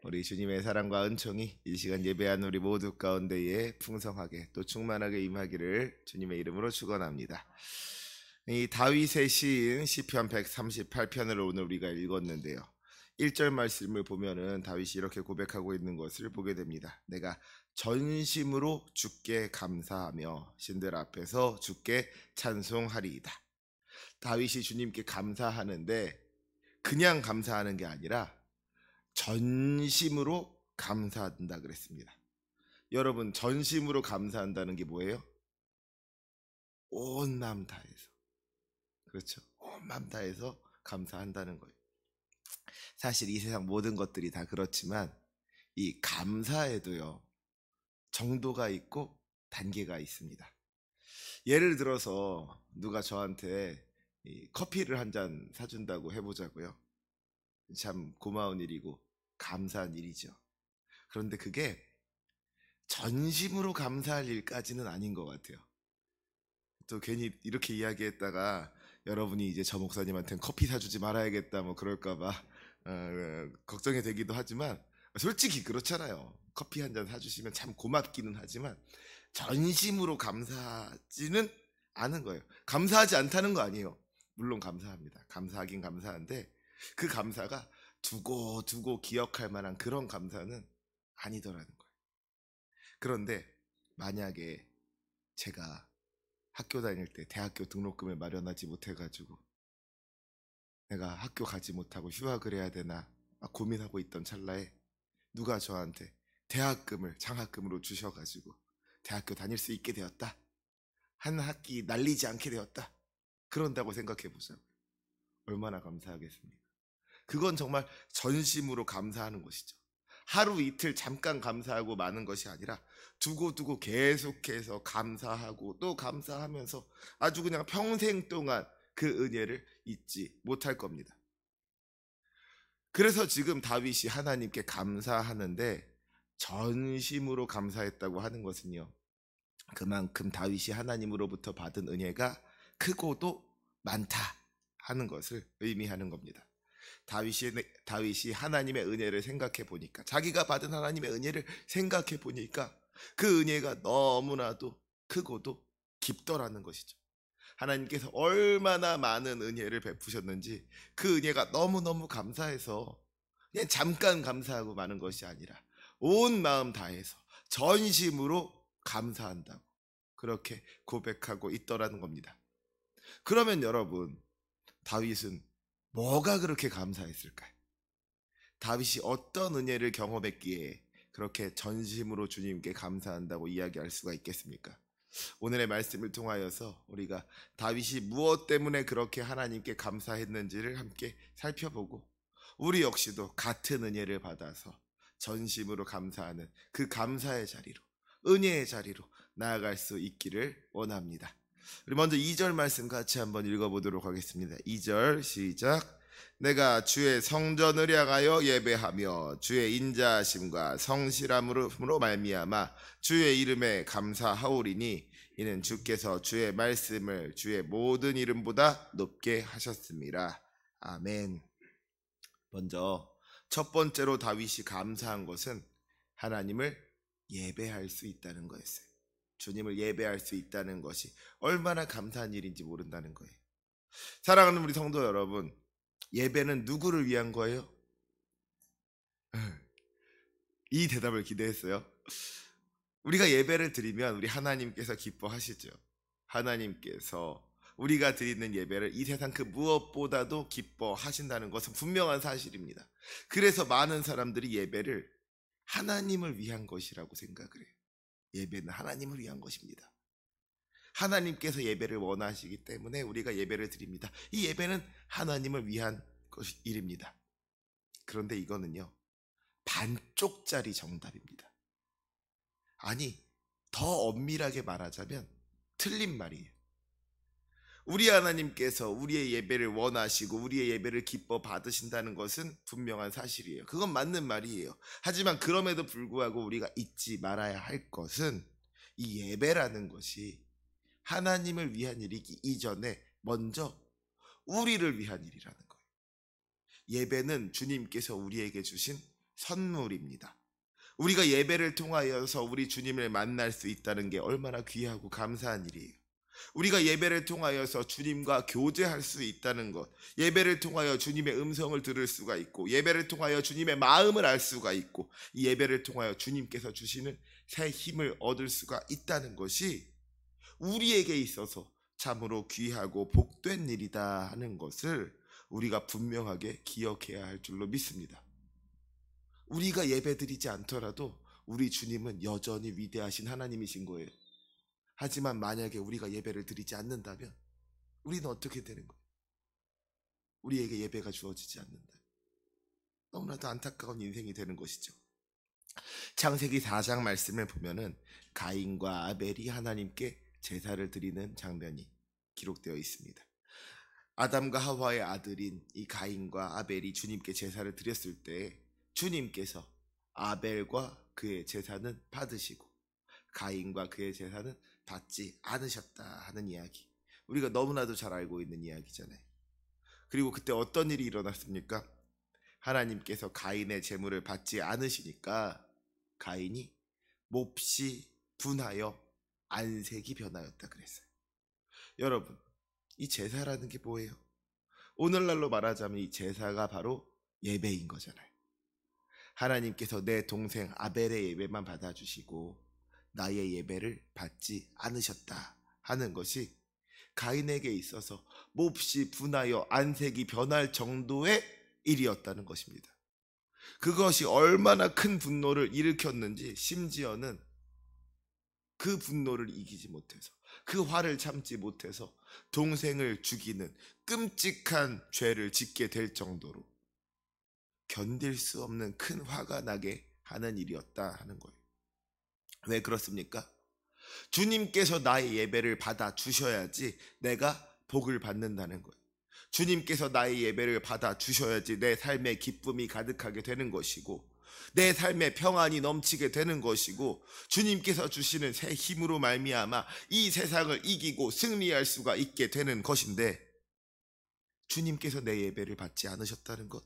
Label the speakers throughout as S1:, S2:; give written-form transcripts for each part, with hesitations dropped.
S1: 우리 주님의 사랑과 은총이 이 시간 예배한 우리 모두 가운데에 풍성하게 또 충만하게 임하기를 주님의 이름으로 축원합니다. 이 다윗의 시인 시편 138편을 오늘 우리가 읽었는데요. 1절 말씀을 보면은 다윗이 이렇게 고백하고 있는 것을 보게 됩니다. 내가 전심으로 주께 감사하며 신들 앞에서 주께 찬송하리이다. 다윗이 주님께 감사하는데 그냥 감사하는 게 아니라 전심으로 감사한다 그랬습니다. 여러분, 전심으로 감사한다는 게 뭐예요? 온 마음 다해서. 그렇죠. 온 마음 다해서 감사한다는 거예요. 사실 이 세상 모든 것들이 다 그렇지만 이 감사에도요, 정도가 있고 단계가 있습니다. 예를 들어서 누가 저한테 커피를 한 잔 사준다고 해보자고요. 참 고마운 일이고 감사한 일이죠. 그런데 그게 전심으로 감사할 일까지는 아닌 것 같아요. 또 괜히 이렇게 이야기했다가 여러분이 이제 저 목사님한테는 커피 사주지 말아야겠다 뭐 그럴까봐 걱정이 되기도 하지만 솔직히 그렇잖아요. 커피 한 잔 사주시면 참 고맙기는 하지만 전심으로 감사하지는 않은 거예요. 감사하지 않다는 거 아니에요. 물론 감사합니다. 감사하긴 감사한데 그 감사가 두고 기억할 만한 그런 감사는 아니더라는 거예요. 그런데 만약에 제가 학교 다닐 때 대학교 등록금을 마련하지 못해가지고 내가 학교 가지 못하고 휴학을 해야 되나 고민하고 있던 찰나에 누가 저한테 대학금을 장학금으로 주셔가지고 대학교 다닐 수 있게 되었다. 한 학기 날리지 않게 되었다. 그런다고 생각해보자고요. 얼마나 감사하겠습니까? 그건 정말 전심으로 감사하는 것이죠. 하루 이틀 잠깐 감사하고 마는 것이 아니라 두고 계속해서 감사하고 또 감사하면서 아주 그냥 평생 동안 그 은혜를 잊지 못할 겁니다. 그래서 지금 다윗이 하나님께 감사하는데 전심으로 감사했다고 하는 것은요, 그만큼 다윗이 하나님으로부터 받은 은혜가 크고도 많다 하는 것을 의미하는 겁니다. 다윗이 하나님의 은혜를 생각해 보니까, 자기가 받은 하나님의 은혜를 생각해 보니까 그 은혜가 너무나도 크고도 깊더라는 것이죠. 하나님께서 얼마나 많은 은혜를 베푸셨는지 그 은혜가 너무너무 감사해서 그냥 잠깐 감사하고 마는 것이 아니라 온 마음 다해서 전심으로 감사한다고 그렇게 고백하고 있더라는 겁니다. 그러면 여러분, 다윗은 뭐가 그렇게 감사했을까요? 다윗이 어떤 은혜를 경험했기에 그렇게 전심으로 주님께 감사한다고 이야기할 수가 있겠습니까? 오늘의 말씀을 통하여서 우리가 다윗이 무엇 때문에 그렇게 하나님께 감사했는지를 함께 살펴보고 우리 역시도 같은 은혜를 받아서 전심으로 감사하는 그 감사의 자리로, 은혜의 자리로 나아갈 수 있기를 원합니다. 우리 먼저 2절 말씀 같이 한번 읽어보도록 하겠습니다. 2절 시작. 내가 주의 성전을 향하여 예배하며 주의 인자하심과 성실함으로 말미암아 주의 이름에 감사하오리니 이는 주께서 주의 말씀을 주의 모든 이름보다 높게 하셨습니다. 아멘. 먼저 첫 번째로 다윗이 감사한 것은 하나님을 예배할 수 있다는 거였어요. 주님을 예배할 수 있다는 것이 얼마나 감사한 일인지 모른다는 거예요. 사랑하는 우리 성도 여러분, 예배는 누구를 위한 거예요? 이 대답을 기대했어요. 우리가 예배를 드리면 우리 하나님께서 기뻐하시죠. 하나님께서 우리가 드리는 예배를 이 세상 그 무엇보다도 기뻐하신다는 것은 분명한 사실입니다. 그래서 많은 사람들이 예배를 하나님을 위한 것이라고 생각을 해요. 예배는 하나님을 위한 것입니다. 하나님께서 예배를 원하시기 때문에 우리가 예배를 드립니다. 이 예배는 하나님을 위한 일입니다. 그런데 이거는요, 반쪽짜리 정답입니다. 아니, 더 엄밀하게 말하자면 틀린 말이에요. 우리 하나님께서 우리의 예배를 원하시고 우리의 예배를 기뻐 받으신다는 것은 분명한 사실이에요. 그건 맞는 말이에요. 하지만 그럼에도 불구하고 우리가 잊지 말아야 할 것은 이 예배라는 것이 하나님을 위한 일이기 이전에 먼저 우리를 위한 일이라는 거예요. 예배는 주님께서 우리에게 주신 선물입니다. 우리가 예배를 통하여서 우리 주님을 만날 수 있다는 게 얼마나 귀하고 감사한 일이에요. 우리가 예배를 통하여서 주님과 교제할 수 있다는 것, 예배를 통하여 주님의 음성을 들을 수가 있고, 예배를 통하여 주님의 마음을 알 수가 있고, 이 예배를 통하여 주님께서 주시는 새 힘을 얻을 수가 있다는 것이 우리에게 있어서 참으로 귀하고 복된 일이다 하는 것을 우리가 분명하게 기억해야 할 줄로 믿습니다. 우리가 예배드리지 않더라도 우리 주님은 여전히 위대하신 하나님이신 거예요. 하지만 만약에 우리가 예배를 드리지 않는다면 우리는 어떻게 되는 거예요? 우리에게 예배가 주어지지 않는다. 너무나도 안타까운 인생이 되는 것이죠. 창세기 4장 말씀을 보면은 가인과 아벨이 하나님께 제사를 드리는 장면이 기록되어 있습니다. 아담과 하와의 아들인 이 가인과 아벨이 주님께 제사를 드렸을 때 주님께서 아벨과 그의 제사는 받으시고 가인과 그의 제사는 받지 않으셨다 하는 이야기, 우리가 너무나도 잘 알고 있는 이야기잖아요. 그리고 그때 어떤 일이 일어났습니까? 하나님께서 가인의 제물을 받지 않으시니까 가인이 몹시 분하여 안색이 변하였다 그랬어요. 여러분, 이 제사라는 게 뭐예요? 오늘날로 말하자면 이 제사가 바로 예배인 거잖아요. 하나님께서 내 동생 아벨의 예배만 받아주시고 나의 예배를 받지 않으셨다 하는 것이 가인에게 있어서 몹시 분하여 안색이 변할 정도의 일이었다는 것입니다. 그것이 얼마나 큰 분노를 일으켰는지, 심지어는 그 분노를 이기지 못해서, 그 화를 참지 못해서 동생을 죽이는 끔찍한 죄를 짓게 될 정도로 견딜 수 없는 큰 화가 나게 하는 일이었다 하는 거예요. 왜 그렇습니까? 주님께서 나의 예배를 받아 주셔야지 내가 복을 받는다는 거예요. 주님께서 나의 예배를 받아 주셔야지 내 삶에 기쁨이 가득하게 되는 것이고, 내 삶에 평안이 넘치게 되는 것이고, 주님께서 주시는 새 힘으로 말미암아 이 세상을 이기고 승리할 수가 있게 되는 것인데, 주님께서 내 예배를 받지 않으셨다는 것,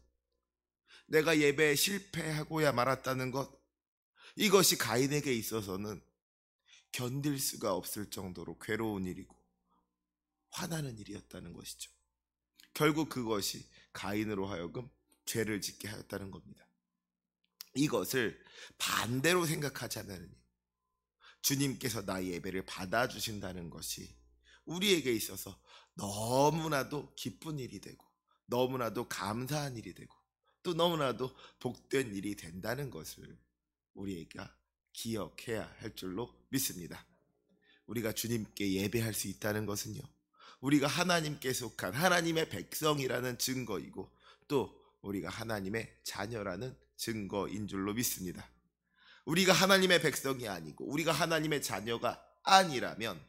S1: 내가 예배에 실패하고야 말았다는 것, 이것이 가인에게 있어서는 견딜 수가 없을 정도로 괴로운 일이고 화나는 일이었다는 것이죠. 결국 그것이 가인으로 하여금 죄를 짓게 하였다는 겁니다. 이것을 반대로 생각하자면 주님께서 나의 예배를 받아주신다는 것이 우리에게 있어서 너무나도 기쁜 일이 되고, 너무나도 감사한 일이 되고, 또 너무나도 복된 일이 된다는 것을 우리가 기억해야 할 줄로 믿습니다. 우리가 주님께 예배할 수 있다는 것은요, 우리가 하나님께 속한 하나님의 백성이라는 증거이고, 또 우리가 하나님의 자녀라는 증거인 줄로 믿습니다. 우리가 하나님의 백성이 아니고 우리가 하나님의 자녀가 아니라면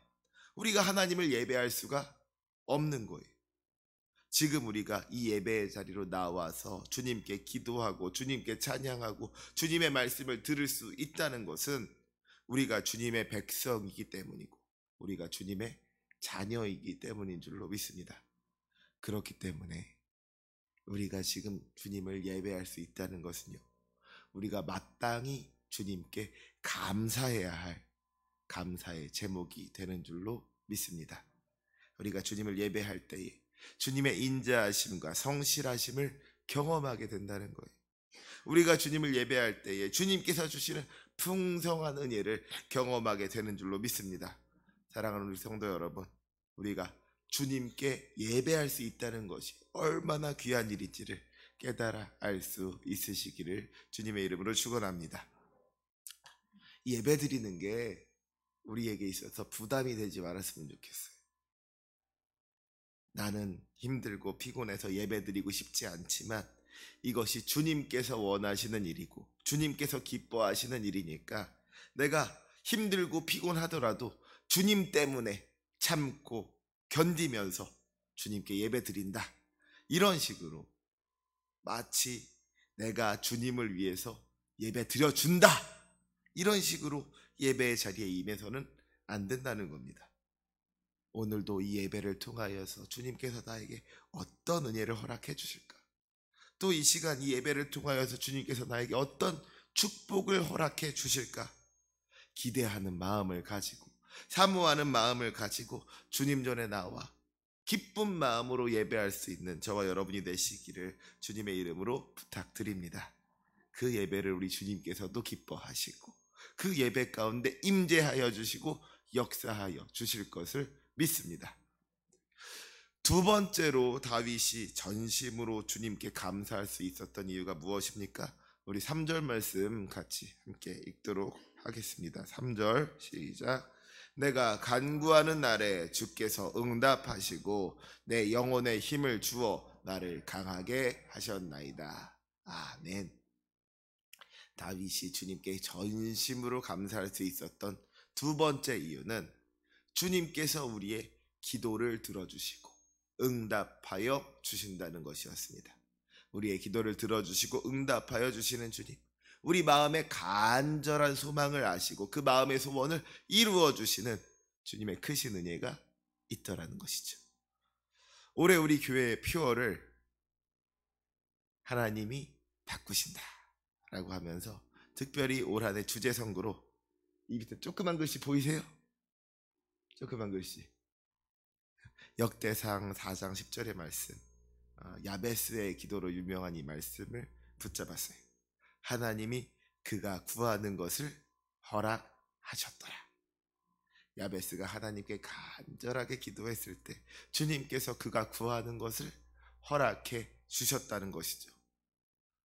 S1: 우리가 하나님을 예배할 수가 없는 거예요. 지금 우리가 이 예배의 자리로 나와서 주님께 기도하고 주님께 찬양하고 주님의 말씀을 들을 수 있다는 것은 우리가 주님의 백성이기 때문이고 우리가 주님의 자녀이기 때문인 줄로 믿습니다. 그렇기 때문에 우리가 지금 주님을 예배할 수 있다는 것은요, 우리가 마땅히 주님께 감사해야 할 감사의 제목이 되는 줄로 믿습니다. 우리가 주님을 예배할 때에 주님의 인자하심과 성실하심을 경험하게 된다는 거예요. 우리가 주님을 예배할 때에 주님께서 주시는 풍성한 은혜를 경험하게 되는 줄로 믿습니다. 사랑하는 우리 성도 여러분, 우리가 주님께 예배할 수 있다는 것이 얼마나 귀한 일인지를 깨달아 알 수 있으시기를 주님의 이름으로 축원합니다. 예배 드리는 게 우리에게 있어서 부담이 되지 말았으면 좋겠어요. 나는 힘들고 피곤해서 예배 드리고 싶지 않지만 이것이 주님께서 원하시는 일이고 주님께서 기뻐하시는 일이니까 내가 힘들고 피곤하더라도 주님 때문에 참고 견디면서 주님께 예배 드린다, 이런 식으로 마치 내가 주님을 위해서 예배 드려준다, 이런 식으로 예배의 자리에 임해서는 안 된다는 겁니다. 오늘도 이 예배를 통하여서 주님께서 나에게 어떤 은혜를 허락해 주실까? 또 이 시간 이 예배를 통하여서 주님께서 나에게 어떤 축복을 허락해 주실까 기대하는 마음을 가지고, 사모하는 마음을 가지고 주님 전에 나와 기쁜 마음으로 예배할 수 있는 저와 여러분이 되시기를 주님의 이름으로 부탁드립니다. 그 예배를 우리 주님께서도 기뻐하시고 그 예배 가운데 임재하여 주시고 역사하여 주실 것을 믿습니다. 두 번째로 다윗이 전심으로 주님께 감사할 수 있었던 이유가 무엇입니까? 우리 3절 말씀 같이 함께 읽도록 하겠습니다. 3절 시작. 내가 간구하는 날에 주께서 응답하시고 내 영혼에 힘을 주어 나를 강하게 하셨나이다. 아멘. 다윗이 주님께 전심으로 감사할 수 있었던 두 번째 이유는 주님께서 우리의 기도를 들어주시고 응답하여 주신다는 것이었습니다. 우리의 기도를 들어주시고 응답하여 주시는 주님, 우리 마음의 간절한 소망을 아시고 그 마음의 소원을 이루어 주시는 주님의 크신 은혜가 있더라는 것이죠. 올해 우리 교회의 퓨어를 하나님이 바꾸신다 라고 하면서 특별히 올 한 해 주제 선구로 이 밑에 조그만 글씨 보이세요? 조그만 글씨, 역대상 4장 10절의 말씀, 야베스의 기도로 유명한 이 말씀을 붙잡았어요. 하나님이 그가 구하는 것을 허락하셨더라. 야베스가 하나님께 간절하게 기도했을 때 주님께서 그가 구하는 것을 허락해 주셨다는 것이죠.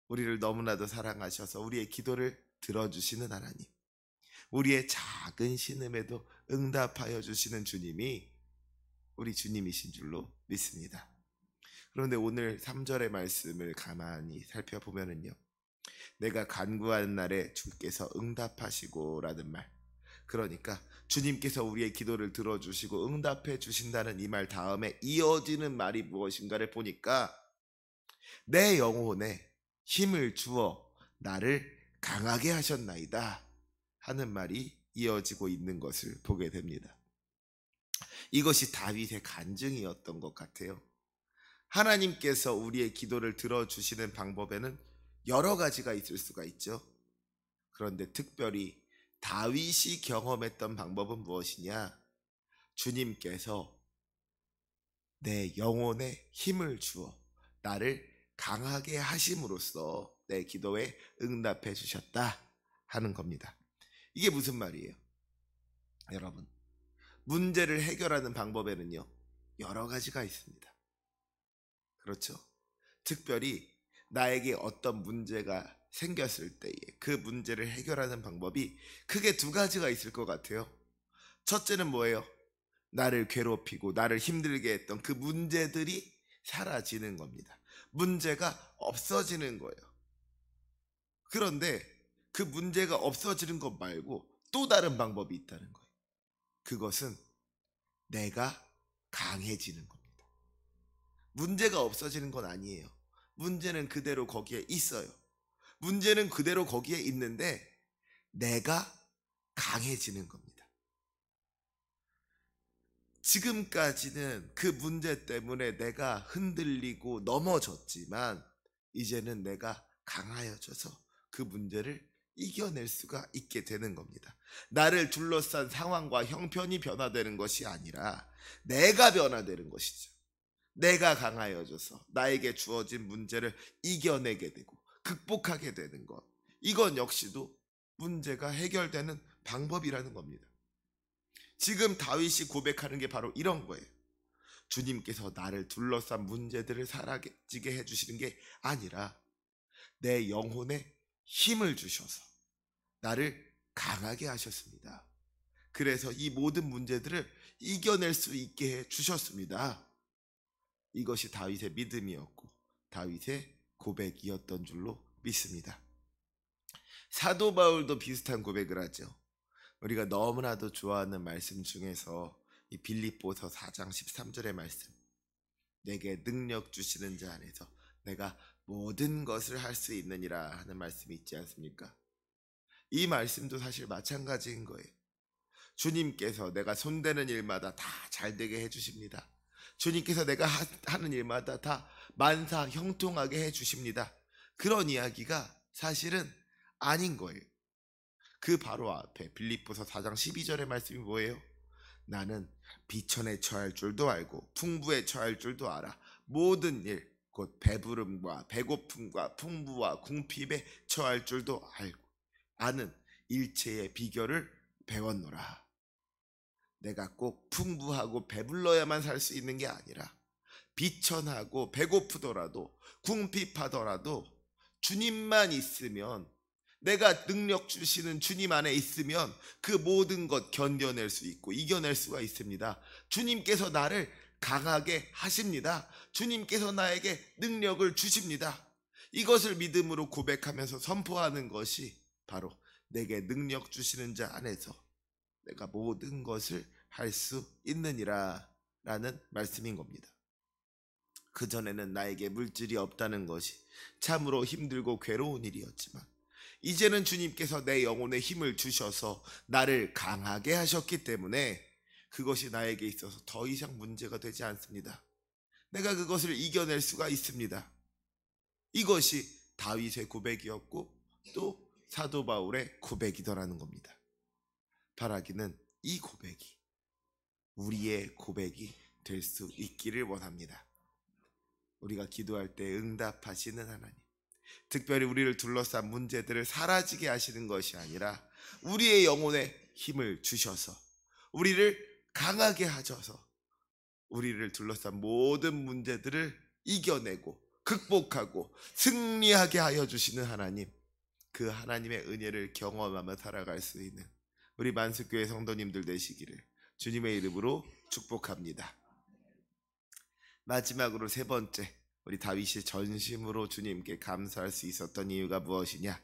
S1: 우리를 너무나도 사랑하셔서 우리의 기도를 들어주시는 하나님, 우리의 작은 신음에도 응답하여 주시는 주님이 우리 주님이신 줄로 믿습니다. 그런데 오늘 3절의 말씀을 가만히 살펴보면요, 내가 간구하는 날에 주께서 응답하시고 라는 말, 그러니까 주님께서 우리의 기도를 들어주시고 응답해 주신다는 이 말 다음에 이어지는 말이 무엇인가를 보니까 내 영혼에 힘을 주어 나를 강하게 하셨나이다 하는 말이 이어지고 있는 것을 보게 됩니다. 이것이 다윗의 간증이었던 것 같아요. 하나님께서 우리의 기도를 들어주시는 방법에는 여러 가지가 있을 수가 있죠. 그런데 특별히 다윗이 경험했던 방법은 무엇이냐? 주님께서 내 영혼에 힘을 주어 나를 강하게 하심으로써 내 기도에 응답해 주셨다 하는 겁니다. 이게 무슨 말이에요? 여러분, 문제를 해결하는 방법에는요, 여러 가지가 있습니다. 그렇죠? 특별히 나에게 어떤 문제가 생겼을 때에 그 문제를 해결하는 방법이 크게 두 가지가 있을 것 같아요. 첫째는 뭐예요? 나를 괴롭히고 나를 힘들게 했던 그 문제들이 사라지는 겁니다. 문제가 없어지는 거예요. 그런데 그 문제가 없어지는 것 말고 또 다른 방법이 있다는 거예요. 그것은 내가 강해지는 겁니다. 문제가 없어지는 건 아니에요. 문제는 그대로 거기에 있어요. 문제는 그대로 거기에 있는데 내가 강해지는 겁니다. 지금까지는 그 문제 때문에 내가 흔들리고 넘어졌지만 이제는 내가 강하여져서 그 문제를 이겨낼 수가 있게 되는 겁니다. 나를 둘러싼 상황과 형편이 변화되는 것이 아니라 내가 변화되는 것이죠. 내가 강하여져서 나에게 주어진 문제를 이겨내게 되고 극복하게 되는 것, 이건 역시도 문제가 해결되는 방법이라는 겁니다. 지금 다윗이 고백하는 게 바로 이런 거예요. 주님께서 나를 둘러싼 문제들을 사라지게 해주시는 게 아니라 내 영혼에 힘을 주셔서 나를 강하게 하셨습니다. 그래서 이 모든 문제들을 이겨낼 수 있게 해주셨습니다. 이것이 다윗의 믿음이었고 다윗의 고백이었던 줄로 믿습니다. 사도 바울도 비슷한 고백을 하죠. 우리가 너무나도 좋아하는 말씀 중에서 이 빌립보서 4장 13절의 말씀, 내게 능력 주시는 자 안에서 내가 모든 것을 할 수 있느니라 하는 말씀이 있지 않습니까? 이 말씀도 사실 마찬가지인 거예요. 주님께서 내가 손대는 일마다 다 잘되게 해주십니다. 주님께서 내가 하는 일마다 다 만사 형통하게 해주십니다. 그런 이야기가 사실은 아닌 거예요. 그 바로 앞에 빌립보서 4장 12절의 말씀이 뭐예요? 나는 비천에 처할 줄도 알고 풍부에 처할 줄도 알아. 모든 일 곧 배부름과 배고픔과 풍부와 궁핍에 처할 줄도 알고 아는 일체의 비결을 배웠노라. 내가 꼭 풍부하고 배불러야만 살 수 있는 게 아니라 비천하고 배고프더라도 궁핍하더라도 주님만 있으면, 내가 능력 주시는 주님 안에 있으면 그 모든 것 견뎌낼 수 있고 이겨낼 수가 있습니다. 주님께서 나를 강하게 하십니다. 주님께서 나에게 능력을 주십니다. 이것을 믿음으로 고백하면서 선포하는 것이 바로 내게 능력 주시는 자 안에서 내가 모든 것을 할 수 있느니라 라는 말씀인 겁니다. 그전에는 나에게 물질이 없다는 것이 참으로 힘들고 괴로운 일이었지만 이제는 주님께서 내 영혼에 힘을 주셔서 나를 강하게 하셨기 때문에 그것이 나에게 있어서 더 이상 문제가 되지 않습니다. 내가 그것을 이겨낼 수가 있습니다. 이것이 다윗의 고백이었고 또 사도 바울의 고백이더라는 겁니다. 바라기는 이 고백이 우리의 고백이 될 수 있기를 원합니다. 우리가 기도할 때 응답하시는 하나님, 특별히 우리를 둘러싼 문제들을 사라지게 하시는 것이 아니라 우리의 영혼에 힘을 주셔서 우리를 강하게 하셔서 우리를 둘러싼 모든 문제들을 이겨내고 극복하고 승리하게 하여 주시는 하나님, 그 하나님의 은혜를 경험하며 살아갈 수 있는 우리 만습교회 성도님들 되시기를 주님의 이름으로 축복합니다. 마지막으로 세 번째, 우리 다윗이 전심으로 주님께 감사할 수 있었던 이유가 무엇이냐?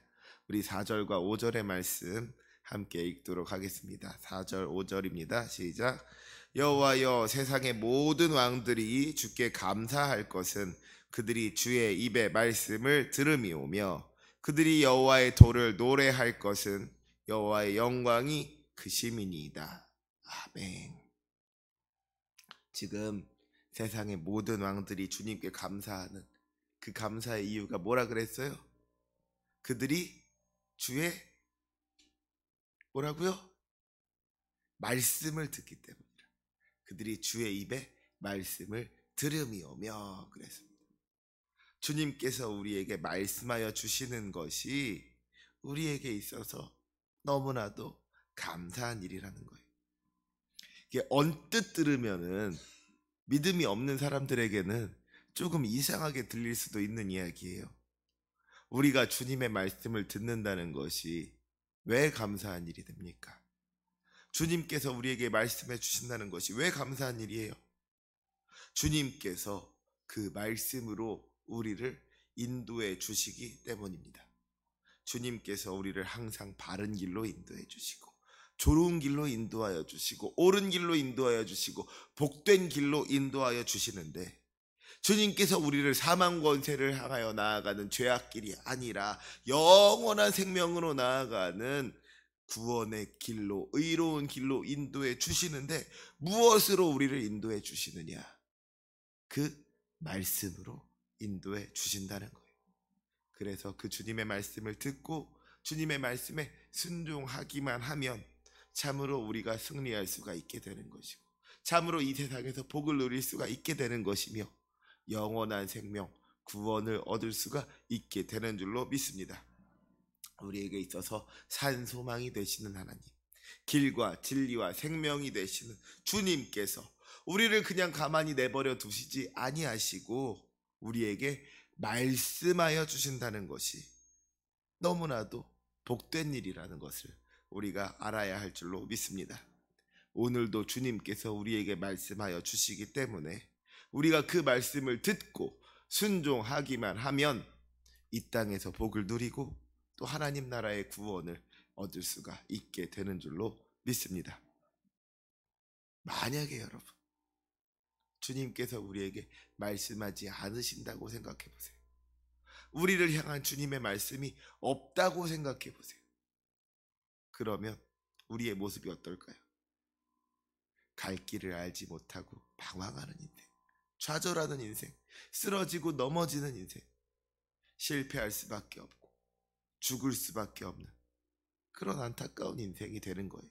S1: 우리 4절과 5절의 말씀 함께 읽도록 하겠습니다. 4절 5절입니다. 시작. 여호와여, 세상의 모든 왕들이 주께 감사할 것은 그들이 주의 입의 말씀을 들음이오며 그들이 여호와의 도를 노래할 것은 여호와의 영광이 크심이니이다. 아멘. 지금 세상의 모든 왕들이 주님께 감사하는 그 감사의 이유가 뭐라 그랬어요? 그들이 주의 뭐라고요? 말씀을 듣기 때문이라. 그들이 주의 입에 말씀을 들음이오며 그랬습니다. 주님께서 우리에게 말씀하여 주시는 것이 우리에게 있어서 너무나도 감사한 일이라는 거예요. 이게 언뜻 들으면은 믿음이 없는 사람들에게는 조금 이상하게 들릴 수도 있는 이야기예요. 우리가 주님의 말씀을 듣는다는 것이 왜 감사한 일이 됩니까? 주님께서 우리에게 말씀해 주신다는 것이 왜 감사한 일이에요? 주님께서 그 말씀으로 우리를 인도해 주시기 때문입니다. 주님께서 우리를 항상 바른 길로 인도해 주시고 좋은 길로 인도하여 주시고 옳은 길로 인도하여 주시고 복된 길로 인도하여 주시는데, 주님께서 우리를 사망 권세를 향하여 나아가는 죄악길이 아니라 영원한 생명으로 나아가는 구원의 길로, 의로운 길로 인도해 주시는데 무엇으로 우리를 인도해 주시느냐? 그 말씀으로 인도해 주신다는 거예요. 그래서 그 주님의 말씀을 듣고 주님의 말씀에 순종하기만 하면 참으로 우리가 승리할 수가 있게 되는 것이고 참으로 이 세상에서 복을 누릴 수가 있게 되는 것이며 영원한 생명, 구원을 얻을 수가 있게 되는 줄로 믿습니다. 우리에게 있어서 산소망이 되시는 하나님, 길과 진리와 생명이 되시는 주님께서 우리를 그냥 가만히 내버려 두시지 아니하시고 우리에게 말씀하여 주신다는 것이 너무나도 복된 일이라는 것을 우리가 알아야 할 줄로 믿습니다. 오늘도 주님께서 우리에게 말씀하여 주시기 때문에 우리가 그 말씀을 듣고 순종하기만 하면 이 땅에서 복을 누리고 또 하나님 나라의 구원을 얻을 수가 있게 되는 줄로 믿습니다. 만약에 여러분 주님께서 우리에게 말씀하지 않으신다고 생각해 보세요. 우리를 향한 주님의 말씀이 없다고 생각해 보세요. 그러면 우리의 모습이 어떨까요? 갈 길을 알지 못하고 방황하는 인생, 좌절하는 인생, 쓰러지고 넘어지는 인생, 실패할 수밖에 없고 죽을 수밖에 없는 그런 안타까운 인생이 되는 거예요.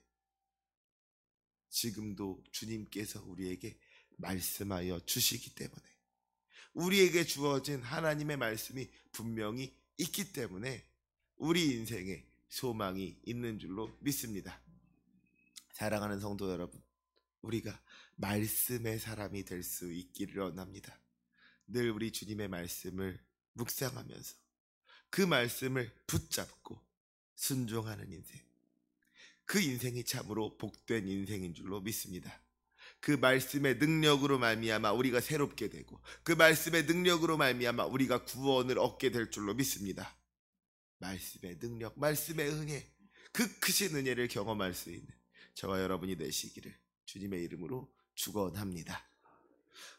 S1: 지금도 주님께서 우리에게 말씀하여 주시기 때문에, 우리에게 주어진 하나님의 말씀이 분명히 있기 때문에 우리 인생에 소망이 있는 줄로 믿습니다. 사랑하는 성도 여러분, 우리가 말씀의 사람이 될 수 있기를 원합니다. 늘 우리 주님의 말씀을 묵상하면서 그 말씀을 붙잡고 순종하는 인생, 그 인생이 참으로 복된 인생인 줄로 믿습니다. 그 말씀의 능력으로 말미암아 우리가 새롭게 되고, 그 말씀의 능력으로 말미암아 우리가 구원을 얻게 될 줄로 믿습니다. 말씀의 능력, 말씀의 은혜, 그 크신 은혜를 경험할 수 있는 저와 여러분이 되시기를 주님의 이름으로 축원합니다.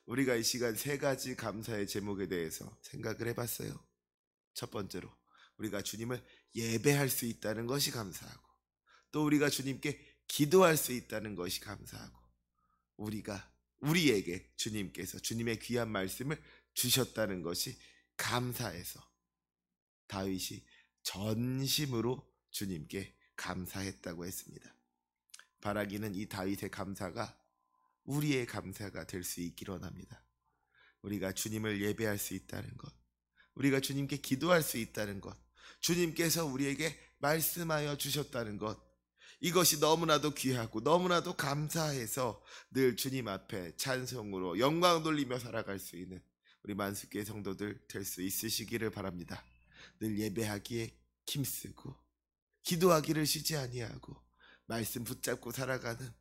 S1: 우리가 이 시간 3가지 감사의 제목에 대해서 생각을 해봤어요. 첫 번째로, 우리가 주님을 예배할 수 있다는 것이 감사하고, 또 우리가 주님께 기도할 수 있다는 것이 감사하고, 우리에게 주님께서 주님의 귀한 말씀을 주셨다는 것이 감사해서 다윗이 전심으로 주님께 감사했다고 했습니다. 바라기는 이 다윗의 감사가 우리의 감사가 될 수 있기를 원합니다. 우리가 주님을 예배할 수 있다는 것, 우리가 주님께 기도할 수 있다는 것, 주님께서 우리에게 말씀하여 주셨다는 것, 이것이 너무나도 귀하고 너무나도 감사해서 늘 주님 앞에 찬송으로 영광 돌리며 살아갈 수 있는 우리 만수교회 성도들 될 수 있으시기를 바랍니다. 늘 예배하기에 힘쓰고 기도하기를 쉬지 아니하고 말씀 붙잡고 살아가는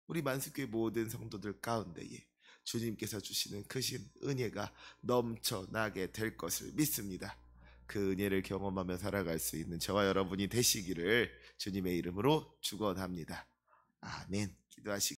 S1: 우리 만수교회 모든 성도들 가운데에 주님께서 주시는 크신 은혜가 넘쳐나게 될 것을 믿습니다. 그 은혜를 경험하며 살아갈 수 있는 저와 여러분이 되시기를 주님의 이름으로 축원합니다. 아멘. 기도하시기